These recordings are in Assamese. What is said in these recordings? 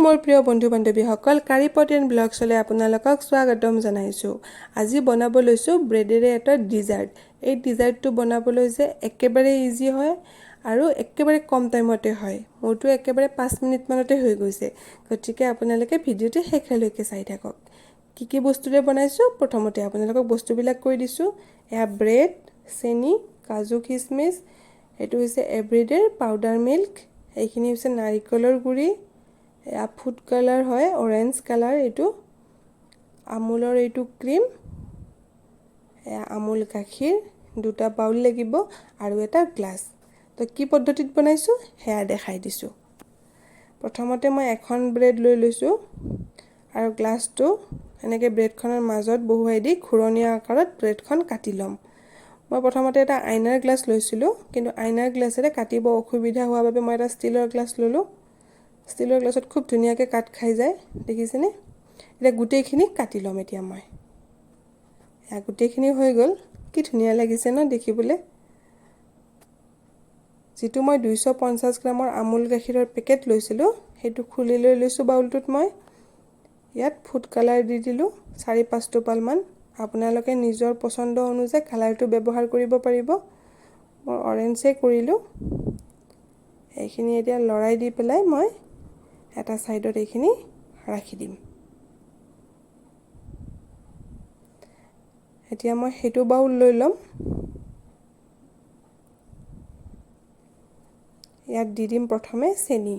মোৰ প্ৰিয় বন্ধু বান্ধৱীসকল, কাৰিপট এণ্ড ব্লগছলৈ আপোনালোকক স্বাগতম জনাইছোঁ। আজি বনাব লৈছোঁ ব্ৰেডেৰে এটা ডিজাৰ্ট। এই ডিজাৰ্টটো বনাবলৈ যে একেবাৰে ইজি হয় আৰু একেবাৰে কম টাইমতে হয়। মোৰতো একেবাৰে 5 মিনিটমানতে হৈ গৈছে। গতিকে আপোনালোকে ভিডিঅ'টো শেষলৈকে চাই থাকক। কি বস্তুৰে বনাইছোঁ প্ৰথমতে আপোনালোকক বস্তুবিলাক কৈ দিছোঁ। এয়া ব্ৰেড, চেনি, কাজু কিচমিচ, এইটো হৈছে এভৰিডেৰ পাউডাৰ মিল্ক, এইখিনি হৈছে নাৰিকলৰ গুড়ি, এয়া ফুড কালাৰ হয়, অৰেঞ্জ কালাৰ, এইটো আমুলৰ এইটো ক্ৰীম, এয়া আমুল গাখীৰ, 2টা বাউল লাগিব আৰু এটা গ্লাছ। তো কি পদ্ধতিত বনাইছোঁ সেয়া দেখাই দিছোঁ। প্ৰথমতে মই এখন ব্ৰেড লৈ লৈছোঁ আৰু গ্লাছটো এনেকৈ ব্ৰেডখনৰ মাজত বহুৱাই দি ঘূৰণীয়া আকাৰত ব্ৰেডখন কাটি ল'ম। মই প্ৰথমতে এটা আইনাৰ গ্লাছ লৈছিলোঁ, কিন্তু আইনাৰ গ্লাছেৰে কাটিব অসুবিধা হোৱাৰ বাবে মই এটা ষ্টীলৰ গ্লাছ ল'লোঁ। ষ্টীলৰ গ্লাছত খুব ধুনীয়াকৈ কাট খাই যায়, দেখিছেনে? এতিয়া গোটেইখিনি কাটি ল'ম। এতিয়া মই গোটেইখিনি হৈ গ'ল। কি ধুনীয়া লাগিছে ন দেখিবলৈ? যিটো মই 250 গ্ৰামৰ আমুল গাখীৰৰ পেকেট লৈছিলোঁ, সেইটো খুলি লৈ লৈছোঁ বাউলটোত। মই ইয়াত ফুড কালাৰ দি দিলোঁ 4-5 টোপালমান। আপোনালোকে নিজৰ পচন্দ অনুযায়ী কালাৰটো ব্যৱহাৰ কৰিব পাৰিব। মই অৰেঞ্জে কৰিলোঁ। এইখিনি এতিয়া লৰাই দি পেলাই মই এটা সাইডত এইখিনি ৰাখি দিম। এতিয়া মই সেইটো বাউল লৈ ল'ম। ইয়াত দি দিম প্ৰথমে চেনি।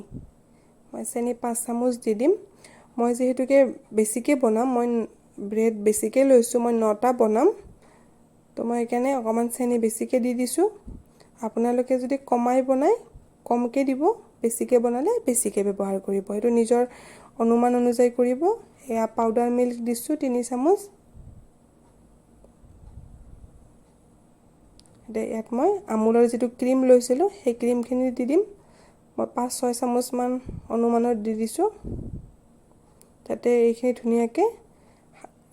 মই চেনি 5 চামুচ দি দিম। মই যিহেতুকে বেছিকৈ বনাম, মই ব্ৰেড বেছিকৈ লৈছোঁ, মই 9টা বনাম, তো মই সেইকাৰণে অকণমান চেনি বেছিকৈ দি দিছোঁ। আপোনালোকে যদি কমাই বনায় কমকৈ দিব, বেছিকৈ বনালে বেছিকৈ ব্যৱহাৰ কৰিব। সেইটো নিজৰ অনুমান অনুযায়ী কৰিব। এয়া পাউডাৰ মিল্ক দিছোঁ 3 চামুচ। ইয়াত মই আমুলৰ যিটো ক্ৰীম লৈছিলোঁ সেই ক্ৰীমখিনি দি দিম। মই 5-6 চামুচমান অনুমানত দি দিছোঁ, যাতে এইখিনি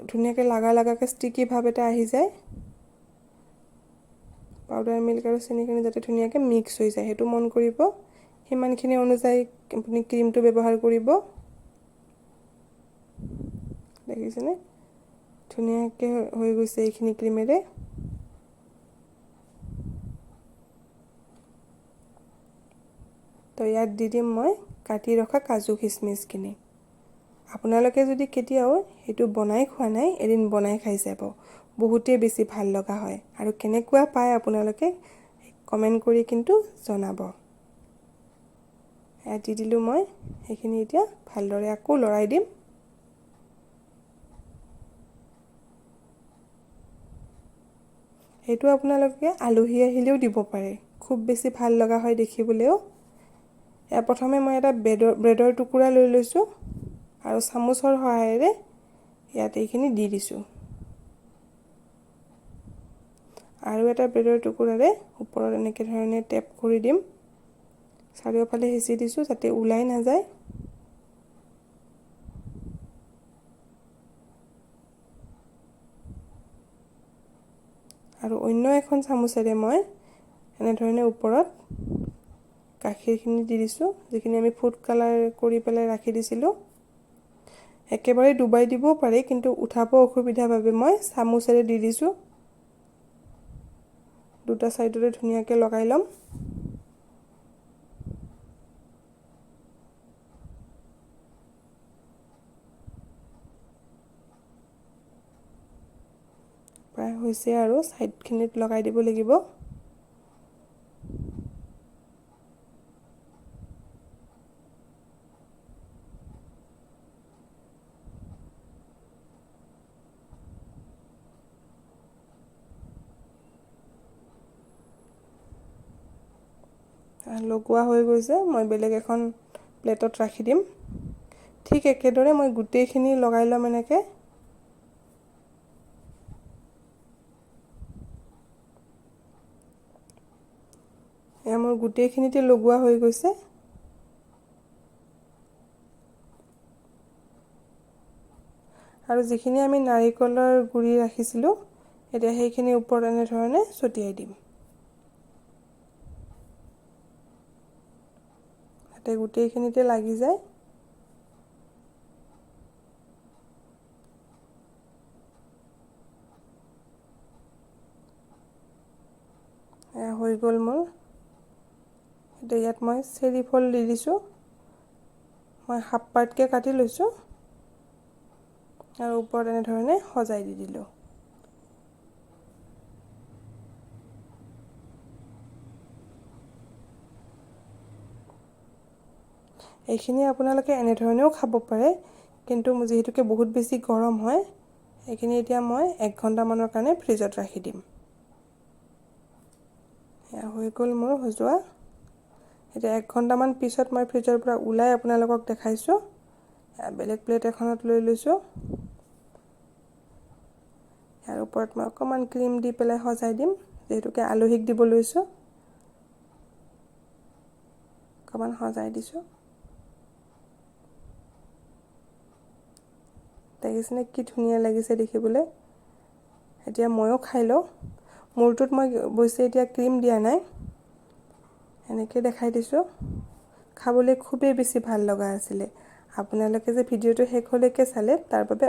ধুনীয়াকৈ লাগাকৈ ষ্টিকি ভাৱ এটা আহি যায়। পাউডাৰ মিল্ক আৰু চেনিখিনি যাতে ধুনীয়াকৈ মিক্স হৈ যায় সেইটো মন কৰিব। সিমানখিনি অনুযায়ী আপুনি ক্ৰীমটো ব্যৱহাৰ কৰিব। দেখিছেনে ধুনীয়াকৈ হৈ গৈছে এইখিনি ক্ৰীমেৰে। তো ইয়াত দি দিম মই কাটি ৰখা কাজু কিচমিচখিনি। আপোনালোকে যদি কেতিয়াও সেইটো বনাই খোৱা নাই, এদিন বনাই খাই চাব, বহুতেই বেছি ভাল লগা হয়। আৰু কেনেকুৱা পায় আপোনালোকে কমেণ্ট কৰি কিন্তু জনাব। ইয়াত দি দিলোঁ মই সেইখিনি। এতিয়া ভালদৰে আকৌ লৰাই দিম। সেইটো আপোনালোকে আলহী আহিলেও দিব পাৰে, খুব বেছি ভাল লগা হয় দেখিবলৈও। প্ৰথমে মই এটা ব্ৰেডৰ টুকুৰা লৈ লৈছোঁ আৰু চামুচৰ সহায়েৰে ইয়াত এইখিনি দি দিছোঁ। আৰু এটা ব্ৰেডৰ টুকুৰাৰে ওপৰত এনেকৈ ধৰণে টেপ কৰি দিম। চাৰিওফালে হেঁচি দিছোঁ যাতে ওলাই নাযায়। আৰু অন্য এখন চামুচেৰে মই এনেধৰণে ওপৰত গাখীৰখিনি দি দিছোঁ, যিখিনি আমি ফুড কালাৰ কৰি পেলাই ৰাখি দিছিলোঁ। একেবাৰে ডুবাই দিবও পাৰি, কিন্তু উঠাব অসুবিধাৰ বাবে মই চামুচেৰে দি দিছোঁ। 2টা ছাইডতে ধুনীয়াকৈ লগাই ল'ম। প্ৰায় হৈছে আৰু ছাইডখিনিত লগাই দিব লাগিব। লগোৱা হৈ গৈছে। মই বেলেগ এখন প্লেটত ৰাখি দিম। ঠিক একেদৰে মই গোটেইখিনি লগাই ল'ম এনেকৈ। এয়া মোৰ গোটেইখিনিতে লগোৱা হৈ গৈছে। আৰু যিখিনি আমি নাৰিকলৰ গুড়ি ৰাখিছিলোঁ, এতিয়া সেইখিনি ওপৰত এনেধৰণে ছটিয়াই দিম, যাতে গোটেইখিনিতে লাগি যায়। হৈ গ'ল মোৰ। এতিয়া ইয়াত মই চেৰি ফল দি দিছোঁ। মই হাফ পাৰ্টকৈ কাটি লৈছোঁ আৰু ওপৰত এনেধৰণে সজাই দি দিলোঁ। এইখিনি আপোনালোকে এনেধৰণেও খাব পাৰে, কিন্তু যিহেতুকে বহুত বেছি গৰম হয়, এইখিনি এতিয়া মই 1 ঘণ্টামানৰ কাৰণে ফ্ৰিজত ৰাখি দিম। এয়া হৈ গ'ল মোৰ সজোৱা। এতিয়া 1 ঘণ্টামান পিছত মই ফ্ৰিজৰ পৰা ওলাই আপোনালোকক দেখাইছোঁ। বেলেগ প্লেট এখনত লৈ লৈছোঁ। ইয়াৰ ওপৰত মই অকণমান ক্ৰীম দি পেলাই সজাই দিম, যিহেতুকে আলহীক দিব লৈছোঁ। অকণমান সজাই দিছোঁ। দেখিছেনে কি ধুনীয়া লাগিছে দেখিবলৈ। এতিয়া ময়ো খাই লওঁ। মূৰটোত মই অৱশ্যে এতিয়া ক্ৰীম দিয়া নাই, এনেকৈ দেখাই দিছোঁ। খাবলৈ খুবেই বেছি ভাল লগা আছিলে। আপোনালোকে যে ভিডিঅ'টো শেষলৈকে চালে তাৰ বাবে